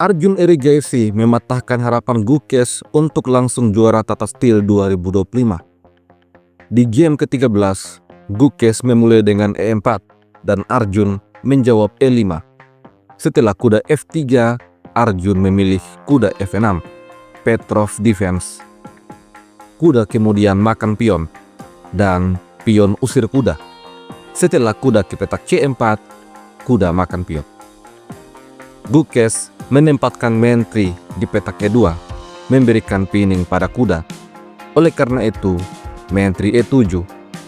Arjun Erigaisi mematahkan harapan Gukes untuk langsung juara Tata Steel 2025. Di game ke-13, Gukes memulai dengan E4 dan Arjun menjawab E5. Setelah kuda F3, Arjun memilih kuda F6, Petrov defense. Kuda kemudian makan pion dan pion usir kuda. Setelah kuda ke petak C4, kuda makan pion. Gukes menempatkan menteri di petak E2, memberikan pining pada kuda. Oleh karena itu, menteri E7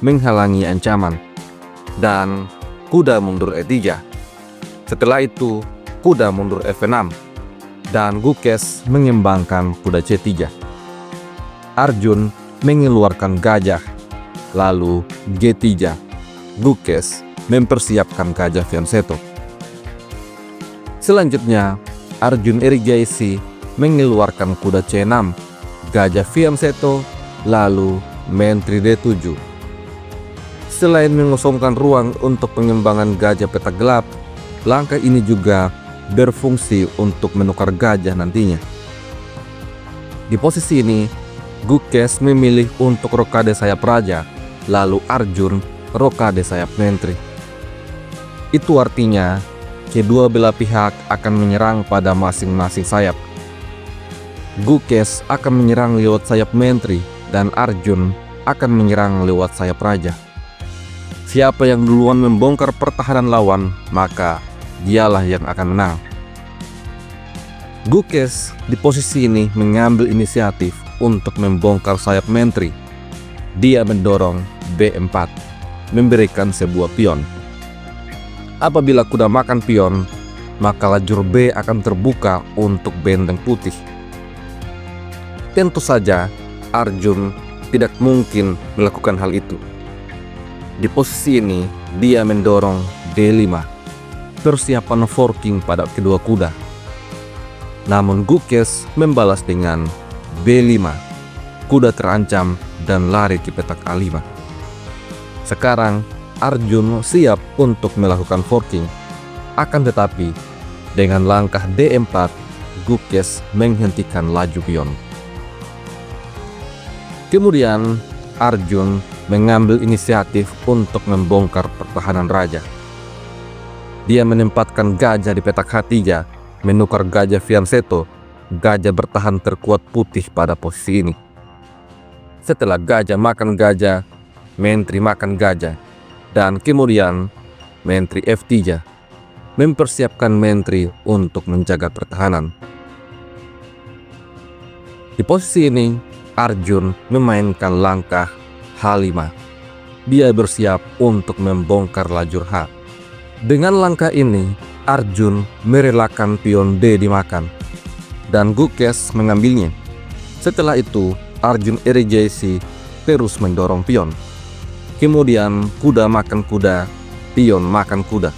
menghalangi ancaman dan kuda mundur E3. Setelah itu, kuda mundur F6 dan Gukes mengembangkan kuda C3. Arjun mengeluarkan gajah, lalu G3. Gukes mempersiapkan gajah fianchetto. Selanjutnya, Arjun Erigaisi mengeluarkan kuda C6, gajah fianchetto, lalu menteri D7. Selain mengosongkan ruang untuk pengembangan gajah petak gelap, langkah ini juga berfungsi untuk menukar gajah nantinya. Di posisi ini, Gukes memilih untuk rokade sayap raja, lalu Arjun rokade sayap menteri. Itu artinya kedua belah pihak akan menyerang pada masing-masing sayap. Gukes akan menyerang lewat sayap menteri dan Arjun akan menyerang lewat sayap raja. Siapa yang duluan membongkar pertahanan lawan, maka dialah yang akan menang. Gukes di posisi ini mengambil inisiatif untuk membongkar sayap menteri. Dia mendorong B4, memberikan sebuah pion. Apabila kuda makan pion, maka lajur B akan terbuka untuk benteng putih. Tentu saja, Arjun tidak mungkin melakukan hal itu. Di posisi ini, dia mendorong D5, persiapan forking pada kedua kuda. Namun Gukes membalas dengan B5, kuda terancam dan lari ke petak A5. Sekarang, Arjun siap untuk melakukan forking. Akan tetapi, dengan langkah D4, Gukes menghentikan laju pion. Kemudian, Arjun mengambil inisiatif untuk membongkar pertahanan raja. Dia menempatkan gajah di petak H3, menukar gajah fianchetto, gajah bertahan terkuat putih pada posisi ini. Setelah gajah makan gajah, menteri makan gajah, dan kemudian menteri F3, mempersiapkan menteri untuk menjaga pertahanan. Di posisi ini, Arjun memainkan langkah H5. Dia bersiap untuk membongkar lajur H. Dengan langkah ini, Arjun merelakan pion D dimakan, dan Gukes mengambilnya. Setelah itu, Arjun Erigaisi terus mendorong pion. Kemudian kuda makan kuda, pion makan kuda.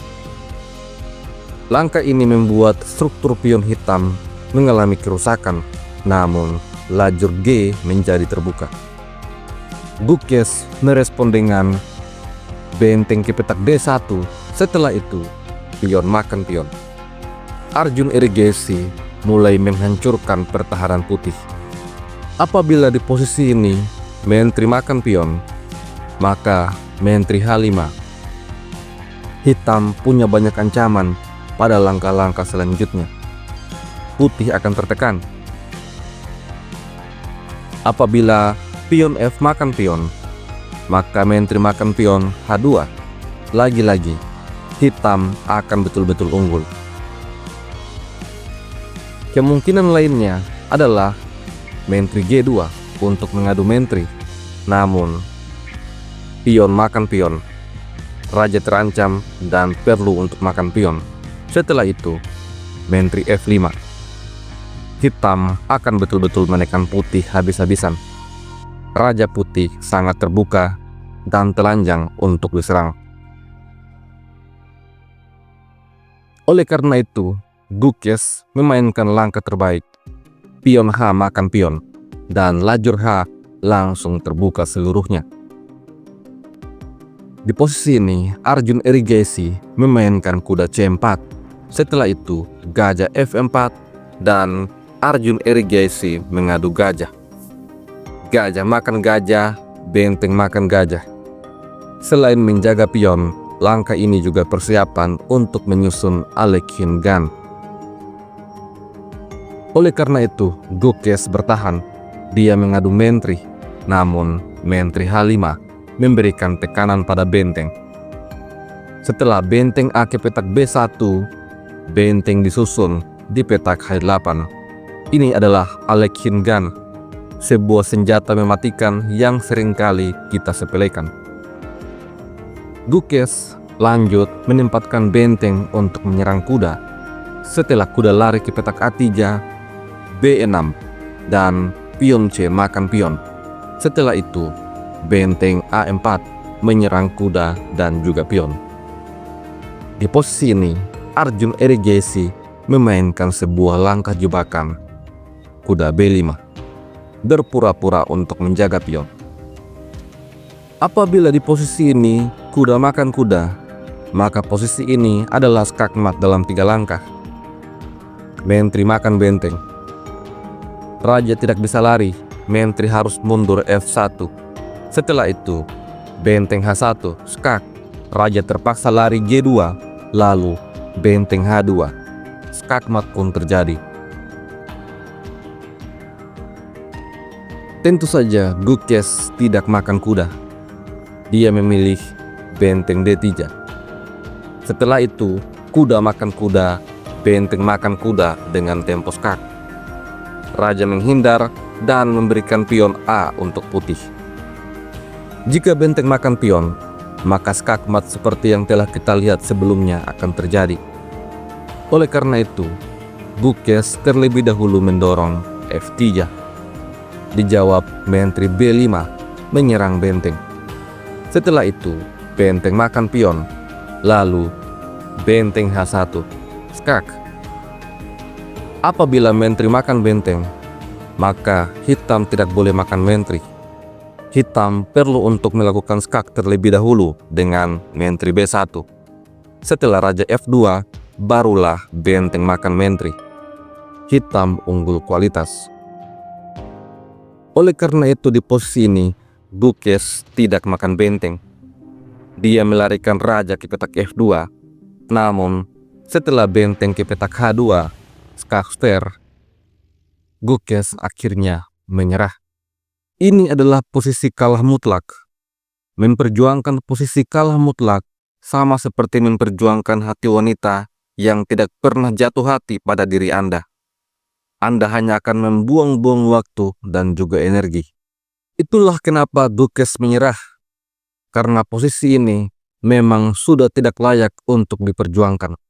Langkah ini membuat struktur pion hitam mengalami kerusakan, namun lajur G menjadi terbuka. Gukes merespon dengan benteng ke petak D1. Setelah itu, pion makan pion. Arjun Erigaisi mulai menghancurkan pertahanan putih. Apabila di posisi ini menteri makan pion, maka menteri H5. Hitam punya banyak ancaman pada langkah-langkah selanjutnya. Putih akan tertekan. Apabila pion F makan pion, maka menteri makan pion H2. Lagi-lagi, hitam akan betul-betul unggul. Kemungkinan lainnya adalah menteri G2 untuk mengadu menteri. Namun, pion makan pion, raja terancam dan perlu untuk makan pion. Setelah itu, menteri F5. Hitam akan betul-betul menekan putih habis-habisan. Raja putih sangat terbuka dan telanjang untuk diserang. Oleh karena itu, Gukes memainkan langkah terbaik. Pion H makan pion, dan lajur H langsung terbuka seluruhnya. Di posisi ini, Arjun Erigaisi memainkan kuda C4. Setelah itu, gajah F4, dan Arjun Erigaisi mengadu gajah. Gajah makan gajah, benteng makan gajah. Selain menjaga pion, langkah ini juga persiapan untuk menyusun Alekhine Gan. Oleh karena itu, Gukes bertahan. Dia mengadu menteri, namun menteri H5 memberikan tekanan pada benteng. Setelah benteng A ke petak B1, benteng disusun di petak H8. Ini adalah Alekhine Gan, sebuah senjata mematikan yang seringkali kita sepelekan. Gukes lanjut menempatkan benteng untuk menyerang kuda. Setelah kuda lari ke petak A3, B6, dan pion C makan pion. Setelah itu, benteng A4 menyerang kuda dan juga pion. Di posisi ini, Arjun Erigaisi memainkan sebuah langkah jebakan. Kuda B5 berpura-pura untuk menjaga pion. Apabila di posisi ini kuda makan kuda, maka posisi ini adalah skakmat dalam 3 langkah. Menteri makan benteng. Raja tidak bisa lari, menteri harus mundur F1. Setelah itu, benteng H1 skak. Raja terpaksa lari G2, lalu benteng H2. Skakmat pun terjadi. Tentu saja Gukes tidak makan kuda. Dia memilih benteng D3. Setelah itu, kuda makan kuda, benteng makan kuda dengan tempo skak. Raja menghindar dan memberikan pion A untuk putih. Jika benteng makan pion, maka skakmat seperti yang telah kita lihat sebelumnya akan terjadi. Oleh karena itu, Gukes terlebih dahulu mendorong F3. Dijawab menteri B5 menyerang benteng. Setelah itu, benteng makan pion, lalu benteng H1 skak. Apabila menteri makan benteng, maka hitam tidak boleh makan menteri. Hitam perlu untuk melakukan skak terlebih dahulu dengan menteri B1. Setelah raja F2, barulah benteng makan menteri. Hitam unggul kualitas. Oleh karena itu di posisi ini, Gukes tidak makan benteng. Dia melarikan raja ke petak F2. Namun, setelah benteng ke petak H2, skakster, Gukes akhirnya menyerah. Ini adalah posisi kalah mutlak. Memperjuangkan posisi kalah mutlak sama seperti memperjuangkan hati wanita yang tidak pernah jatuh hati pada diri Anda. Anda hanya akan membuang-buang waktu dan juga energi. Itulah kenapa Gukes menyerah. Karena posisi ini memang sudah tidak layak untuk diperjuangkan.